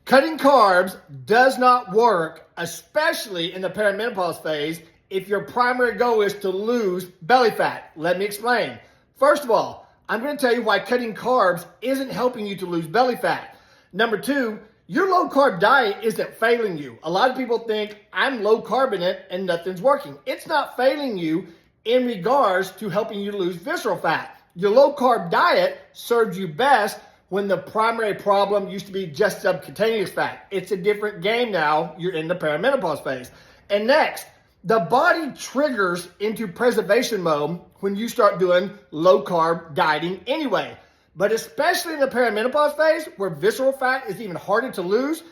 Cutting carbs does not work, especially in the perimenopause phase, if your primary goal is to lose belly fat. Let me explain. First of all, I'm going to tell you why cutting carbs isn't helping you to lose belly fat. Number two, your low carb diet isn't failing you. A lot of people think I'm low carb in it and nothing's working. It's not failing you in regards to helping you lose visceral fat. Your low carb diet served you best when the primary problem used to be just subcutaneous fat. It's a different game now. You're in the perimenopause phase. And next, the body triggers into preservation mode when you start doing low carb dieting anyway. But especially in the perimenopause phase, where visceral fat is even harder to lose,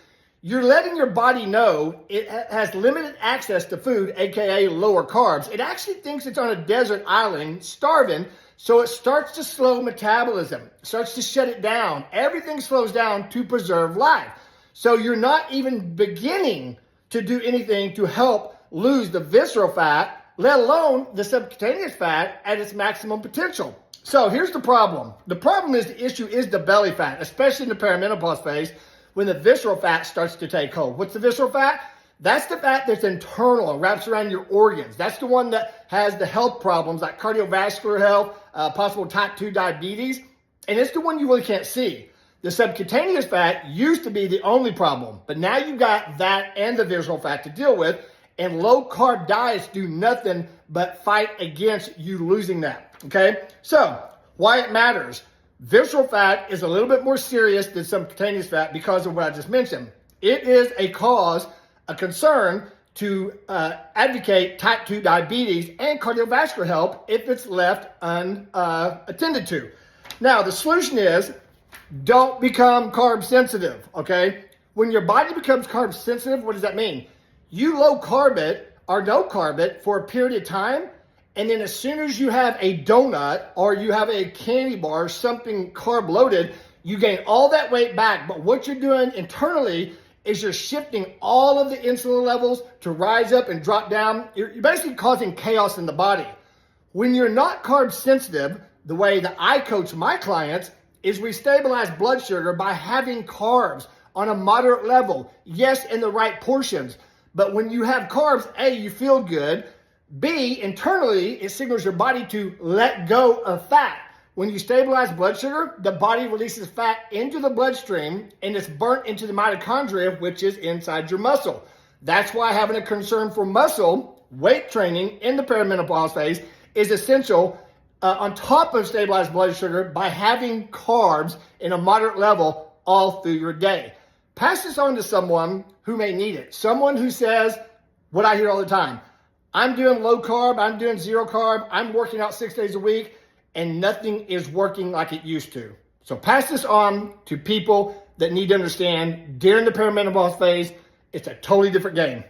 you're letting your body know it has limited access to food, aka lower carbs. It actually thinks it's on a desert island, starving, so it starts to slow metabolism, starts to shut it down. Everything slows down to preserve life. So you're not even beginning to do anything to help lose the visceral fat, let alone the subcutaneous fat at its maximum potential. So here's the problem. The problem is the issue is the belly fat, especially in the perimenopause phase when the visceral fat starts to take hold. What's the visceral fat? That's the fat that's internal and wraps around your organs. That's the one that has the health problems like cardiovascular health, possible type 2 diabetes, and it's the one you really can't see. The subcutaneous fat used to be the only problem, but now you've got that and the visceral fat to deal with, and low carb diets do nothing but fight against you losing that, okay? So, why it matters. Visceral fat is a little bit more serious than subcutaneous fat because of what I just mentioned. It is a cause, a concern to advocate type 2 diabetes and cardiovascular health if it's left unattended to. Now, the solution is don't become carb sensitive, okay? When your body becomes carb sensitive, what does that mean? You low carb it or no carb it for a period of time, and then as soon as you have a donut or you have a candy bar, something carb loaded, you gain all that weight back. But what you're doing internally is you're shifting all of the insulin levels to rise up and drop down. You're basically causing chaos in the body. When you're not carb sensitive, the way that I coach my clients is we stabilize blood sugar by having carbs on a moderate level. Yes, in the right portions. But when you have carbs, A, you feel good. B, internally, it signals your body to let go of fat. When you stabilize blood sugar, the body releases fat into the bloodstream and it's burnt into the mitochondria, which is inside your muscle. That's why having a concern for muscle, weight training in the perimenopause phase is essential on top of stabilized blood sugar by having carbs in a moderate level all through your day. Pass this on to someone who may need it. Someone who says, what I hear all the time, I'm doing low carb, I'm doing zero carb, I'm working out 6 days a week, and nothing is working like it used to. So pass this on to people that need to understand during the perimenopause phase, it's a totally different game.